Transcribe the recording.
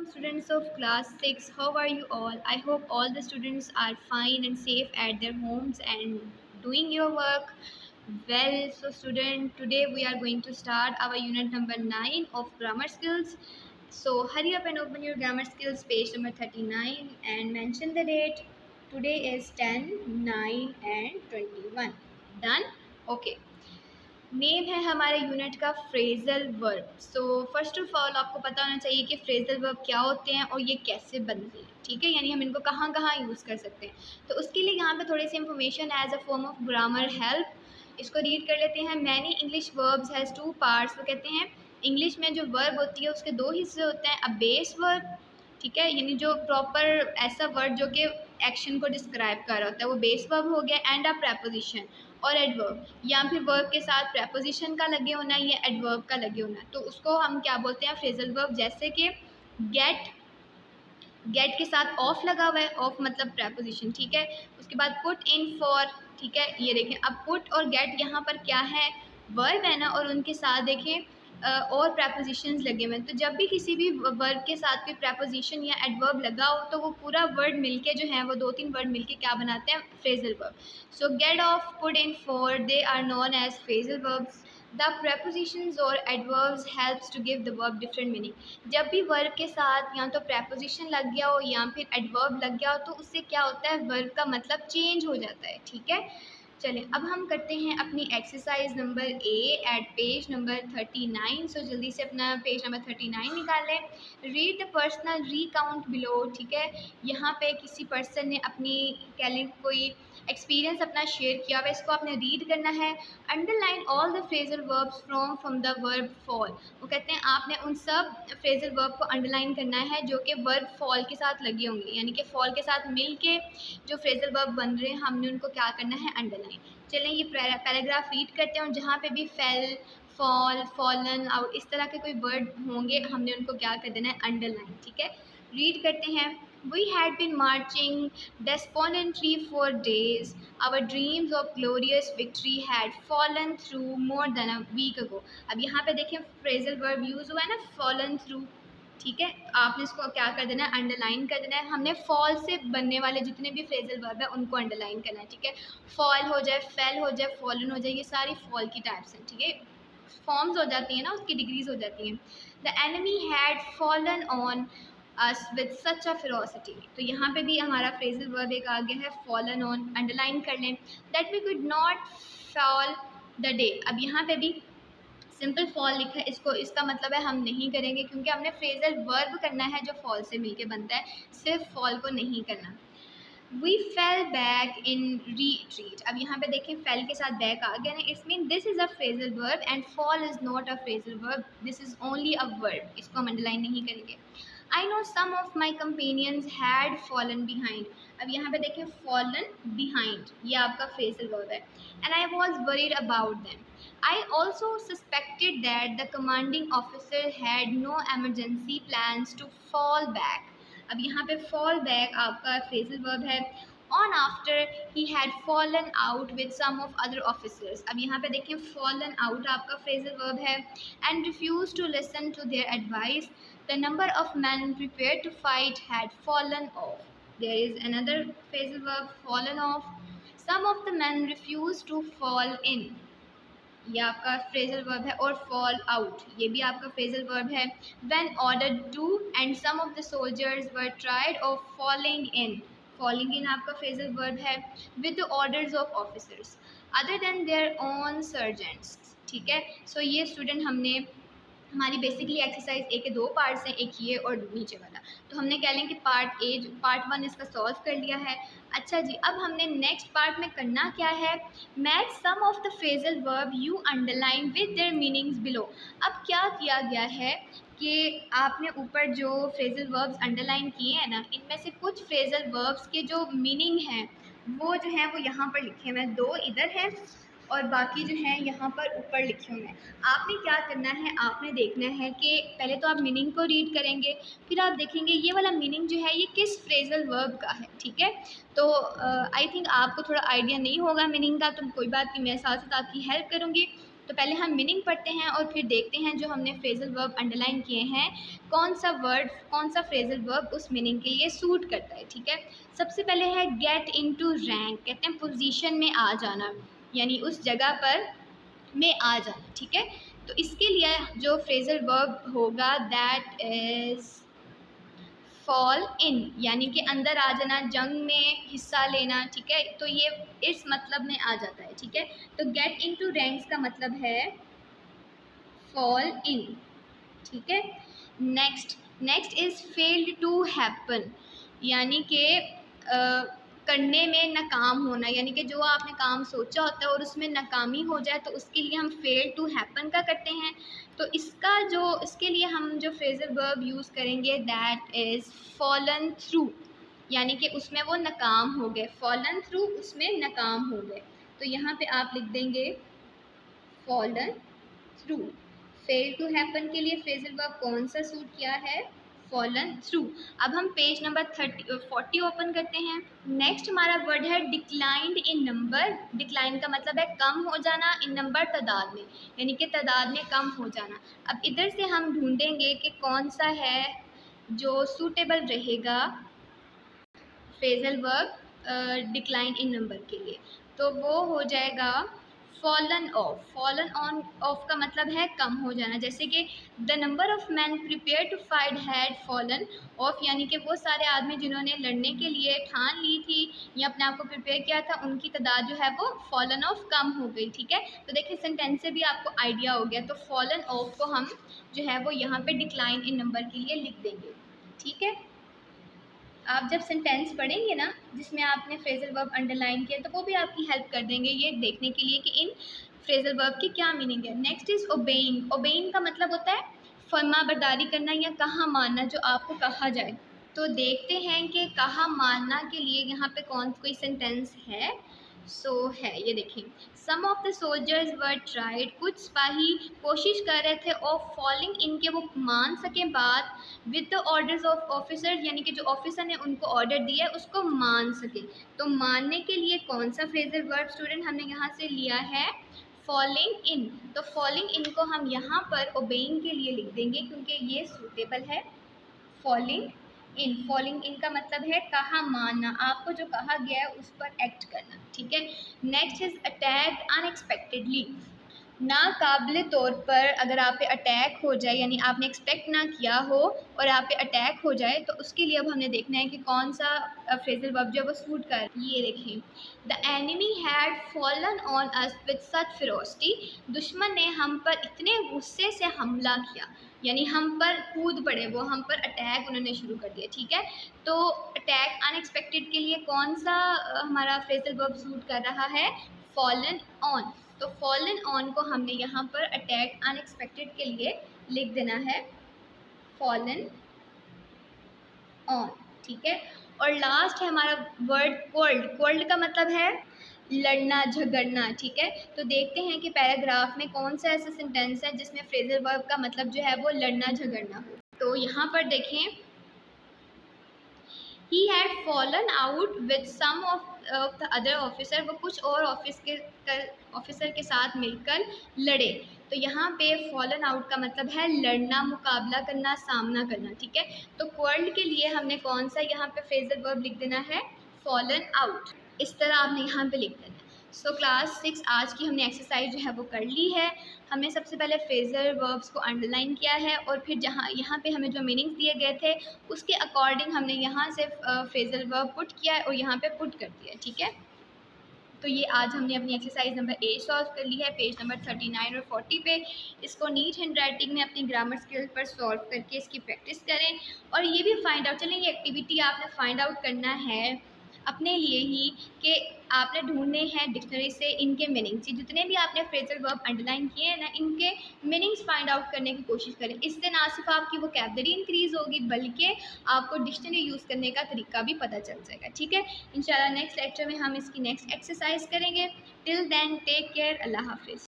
students of class 6. How are you all? I hope all the students are fine and safe at their homes and doing your work. Well, so student, today we are going to start our unit number 9 of grammar skills. So hurry up and open your grammar skills page number 39 and mention the date. Today is 10, 9 and 21. Done? Okay. Name है हमारे unit का phrasal verb. So first of all आपको पता होना चाहिए कि phrasal verb क्या होते हैं और ये कैसे बनते हैं, ठीक है, यानी हम इनको कहाँ कहाँ यूज़ कर सकते हैं। तो उसके लिए यहाँ पे थोड़ी सी information as a form of grammar help इसको रीड कर लेते हैं। Many English verbs has two parts. वो कहते हैं इंग्लिश में जो वर्ब होती है उसके दो हिस्से होते हैं। अ बेस वर्ब, ठीक है, यानी जो प्रॉपर ऐसा वर्ड जो कि एक्शन को डिस्क्राइब कर रहा होता है वो बेस वर्ब हो गया। एंड अ प्रेपोजिशन और एडवर्ब, या फिर वर्ब के साथ प्रेपोजिशन का लगे होना या एडवर्ब का लगे होना, तो उसको हम क्या बोलते हैं, फ्रेजल वर्ब। जैसे कि गेट, गेट के साथ ऑफ लगा हुआ है, ऑफ मतलब प्रेपोजिशन, ठीक है। उसके बाद पुट इन फॉर, ठीक है, ये देखें अब पुट और गेट यहाँ पर क्या है, वर्ब है ना, और उनके साथ देखें और प्रेपोजिशंस लगे हुए हैं। तो जब भी किसी भी वर्ब के साथ कोई प्रेपोजिशन या एडवर्ब लगा हो तो वो पूरा वर्ड मिलके जो है वो दो तीन वर्ड मिलके क्या बनाते हैं, phrasal verb. So get off, put in for, they are known as phrasal verbs. The prepositions और adverbs helps to give the verb different meaning। जब भी वर्ब के साथ या तो preposition लग गया हो या फिर adverb लग गया हो तो उससे क्या होता है, वर्ब का मतलब चेंज हो जाता है, ठीक है। चलें अब हम करते हैं अपनी exercise number A eight page number 39। So जल्दी से अपना पेज नंबर 39 निकाल लें। Read the personal recount below, ठीक है, यहाँ पे किसी पर्सन ने अपनी कह लें कोई एक्सपीरियंस अपना शेयर किया हुआ, इसको आपने रीड करना है। Underline all the phrasal verbs from the verb fall. वो कहते हैं आपने उन सब फ्रेजल वर्ब को अंडरलाइन करना है जो कि वर्ब फॉल के साथ लगे होंगे, यानी कि फॉल के साथ मिल के जो फ्रेजल वर्ब बन रहे हैं हमने उनको क्या करना है, अंडरलाइन। चलें ये पैराग्राफ रीड करते हैं और जहाँ पे भी फेल, फॉल, फॉलन और इस तरह के कोई वर्ड होंगे हमने उनको क्या कर देना है, अंडरलाइन, ठीक है। रीड करते हैं। We had been marching despondently for days. Our dreams of glorious victory had fallen through more than a week ago. अब यहाँ पे देखें फ्रेजल वर्ब यूज़ हुआ है ना, fallen through, ठीक है। आपने इसको क्या कर देना है, अंडरलाइन कर देना है। हमने फॉल से बनने वाले जितने भी फ्रेजल वर्ब है उनको अंडरलाइन करना है, ठीक है। फॉल हो जाए, फेल हो जाए, फॉलन हो जाए, ये सारी फॉल की टाइप्स हैं, ठीक है। फॉर्म्स हो जाती हैं ना, उसकी डिग्रीज हो जाती हैं। The enemy had fallen on us with such a ferocity। तो यहाँ पे भी हमारा फ्रेजल वर्ब एक आ गया है, fallen on, अंडरलाइन कर लें। that we could not fall the day। अब यहाँ पे भी सिंपल फॉल लिखा है, इसको इसका मतलब है हम नहीं करेंगे क्योंकि हमने फ्रेजल वर्ब करना है जो फॉल से मिलके बनता है, सिर्फ फॉल को नहीं करना। We fell back in retreat। अब यहाँ पे देखिए फेल के साथ बैक आ गया ना, it's mean this is a phrasal verb and fall is not a phrasal verb, this is only a verb, इसको हम अंडरलाइन नहीं करेंगे। I know some of my companions had fallen behind। अब यहाँ पे देखिए fallen behind, ये आपका फ्रेजल वर्ब है। And I was worried about them। I also suspected that the commanding officer had no emergency plans to fall back। अब यहाँ पे fall back आपका फ्रेजल वर्ब है। On after he had fallen out with some of other officers। अब यहाँ पे देखिए fallen out आपका फ्रेजल वर्ब है। And refused to listen to their advice। The number of men prepared to fight had fallen off। There is another phrasal verb, fallen off। Some of the men refused to fall in। ये आपका phrasal verb है। और fall out, ये भी आपका phrasal verb है। When ordered to, and some of the soldiers were tired of falling in। falling in आपका phrasal verb है। With the orders of officers other than their own sergeants, ठीक है। सो ये student हमने हमारी बेसिकली एक्सरसाइज ए के दो पार्ट्स हैं, एक ये और नीचे वाला। तो हमने कह लें कि पार्ट 1 इसका सॉल्व कर लिया है। अच्छा जी, अब हमने नेक्स्ट पार्ट में करना क्या है, match some of the phrasal verb you underline with their meanings below. अब क्या किया गया है कि आपने ऊपर जो फ्रेजल वर्ब्स अंडरलाइन किए हैं ना, इनमें से कुछ फ्रेजल वर्ब्स के जो मीनिंग हैं वो जो है वो यहाँ पर लिखे हुए हैं, दो इधर हैं और बाकी जो है यहाँ पर ऊपर लिखे हुए हैं। आपने क्या करना है, आपने देखना है कि पहले तो आप मीनिंग को रीड करेंगे, फिर आप देखेंगे ये वाला मीनिंग जो है ये किस फ्रेजल वर्ब का है, ठीक है। तो आई थिंक आपको थोड़ा आइडिया नहीं होगा मीनिंग का, तो कोई बात नहीं, मैं साथ साथ आपकी हेल्प करूँगी। तो पहले हम मीनिंग पढ़ते हैं और फिर देखते हैं जो हमने फ्रेजल वर्ब अंडरलाइन किए हैं कौन सा वर्ड, कौन सा फ्रेजल वर्ब उस मीनिंग के लिए सूट करता है। ठीक है, सबसे पहले है गेट इनटू रैंक, कहते हैं पोजीशन में आ जाना, यानी उस जगह पर में आ जाना। ठीक है, तो इसके लिए जो फ्रेजल वर्ब होगा दैट इज फॉल इन, यानी कि अंदर आ जाना, जंग में हिस्सा लेना। ठीक है, तो ये इस मतलब में आ जाता है। ठीक है, तो गेट इनटू रैंक्स का मतलब है फॉल इन। ठीक है, next is failed to happen, यानी कि करने में नाकाम होना, यानी कि जो आपने काम सोचा होता है और उसमें नाकामी हो जाए तो उसके लिए हम फेल टू हैपन का करते हैं। तो इसके लिए हम जो फ्रेजल वर्ब यूज़ करेंगे दैट इज़ फॉलन थ्रू, यानी कि उसमें वो नाकाम हो गए, फॉलन थ्रू उसमें नाकाम हो गए। तो यहाँ पे आप लिख देंगे fallen through. Fail to happen के लिए फ्रेजल वर्ब कौन सा सूट किया है, फॉलन थ्रू। अब हम पेज नंबर 40 ओपन करते हैं। नेक्स्ट हमारा वर्ड है डिक्लाइंड इन नंबर। डिक्लाइन का मतलब है कम हो जाना, इन नंबर तादाद में, यानी कि तादाद में कम हो जाना। अब इधर से हम ढूंढेंगे कि कौन सा है जो सूटेबल रहेगा phrasal verb decline in number के लिए, तो वो हो जाएगा fallen off. Fallen on off का मतलब है कम हो जाना, जैसे कि the number of man prepare to fight had fallen off, यानी कि वो सारे आदमी जिन्होंने लड़ने के लिए ठान ली थी या अपने आप को प्रिपेयर किया था उनकी तादाद जो है वो फॉलन ऑफ कम हो गई। ठीक है, तो देखिए सेंटेंस से भी आपको आइडिया हो गया। तो फॉलन ऑफ को हम जो है वो यहाँ पे डिक्लाइन इन नंबर के लिए लिख देंगे। ठीक है, आप जब सेंटेंस पढ़ेंगे ना जिसमें आपने फ्रेजल वर्ब अंडरलाइन किया तो वो भी आपकी हेल्प कर देंगे ये देखने के लिए कि इन फ्रेजल वर्ब की क्या मीनिंग है। Next is obeying. ओबेइंग का मतलब होता है फर्मा बरदारी करना या कहा मानना, जो आपको कहा जाए। तो देखते हैं कि कहा मानना के लिए यहाँ पे कोई सेंटेंस है। है ये देखिए, some of the soldiers were tried, कुछ सिपाही कोशिश कर रहे थे ऑफ फॉलिंग इन, के वो मान सके बात with the orders of officer, यानी कि जो ऑफिसर ने उनको ऑर्डर दिया है उसको मान सके। तो मानने के लिए कौन सा फ्रेजल वर्ब स्टूडेंट हमने यहाँ से लिया है, फॉलिंग इन। तो फॉलिंग इन को हम यहाँ पर ओबेइंग के लिए लिख देंगे क्योंकि ये सूटेबल है। फॉलिंग इन का मतलब है कहा मानना, आपको जो कहा गया है उस पर एक्ट करना। ठीक है, नेक्स्ट इज अटैक अनएक्सपेक्टेडली। नाकाबिले तौर पर अगर आप पे अटैक हो जाए, यानी आपने एक्सपेक्ट ना किया हो और आप पे अटैक हो जाए, तो उसके लिए अब हमने देखना है कि कौन सा फ्रेजल वर्ब जो है वो सूट कर। ये देखिए, the enemy had fallen on us with such ferocity, दुश्मन ने हम पर इतने गुस्से से हमला किया, यानी हम पर कूद पड़े, वो हम पर अटैक उन्होंने शुरू कर दिया। ठीक है, तो अटैक अनएक्सपेक्टेड के लिए कौन सा हमारा फ्रेजल वर्ब सूट कर रहा है, फॉलन ऑन। तो फॉलन ऑन को हमने यहाँ पर अटैक अनएक्सपेक्टेड के लिए लिख देना है फॉलन ऑन। ठीक है, और लास्ट है हमारा वर्ड कोल्ड। कोल्ड का मतलब है लड़ना झगड़ना। ठीक है, तो देखते हैं कि पैराग्राफ में कौन सा ऐसा सेंटेंस है जिसमें फ्रेजल वर्ब का मतलब जो है वो लड़ना झगड़ना हो। तो यहाँ पर देखें, he had fallen out with some of the other officer, वो कुछ और ऑफिसर के साथ मिलकर लड़े। तो यहाँ पे फॉलन आउट का मतलब है लड़ना, मुकाबला करना, सामना करना। ठीक है, तो क्वर्ल्ड के लिए हमने कौन सा यहाँ पे फ्रेजल वर्ब लिख देना है, फॉलन आउट। इस तरह आपने यहाँ पे लिख देना है। सो क्लास 6 आज की हमने एक्सरसाइज जो है वो कर ली है। हमने सबसे पहले फ्रेजल वर्ब्स को अंडरलाइन किया है और फिर यहाँ पे हमें जो मीनिंग्स दिए गए थे उसके अकॉर्डिंग हमने यहाँ से फ्रेजल वर्ब पुट किया है और यहाँ पे पुट कर दिया है। ठीक है, तो ये आज हमने अपनी एक्सरसाइज नंबर 8 सॉल्व कर ली है पेज नंबर 39 और 40 पे। इसको नीट हैंड राइटिंग में अपनी ग्रामर स्किल पर सॉल्व करके इसकी प्रैक्टिस करें और ये भी फाइंड आउट, चलें ये एक्टिविटी आपने फाइंड आउट करना है अपने लिए ही कि आपने ढूंढने हैं डिक्शनरी से इनके मीनिंग्स, जितने भी आपने फ्रेजल वर्ब अंडरलाइन किए हैं ना इनके मीनिंग्स फाइंड आउट करने की कोशिश करें। इससे ना सिर्फ आपकी वोकैबुलरी इंक्रीज होगी बल्कि आपको डिक्शनरी यूज़ करने का तरीका भी पता चल जाएगा। ठीक है, इंशाल्लाह नेक्स्ट लेक्चर में हम इसकी नेक्स्ट एक्सरसाइज करेंगे। टिल देन टेक केयर, अल्लाह हाफिज़।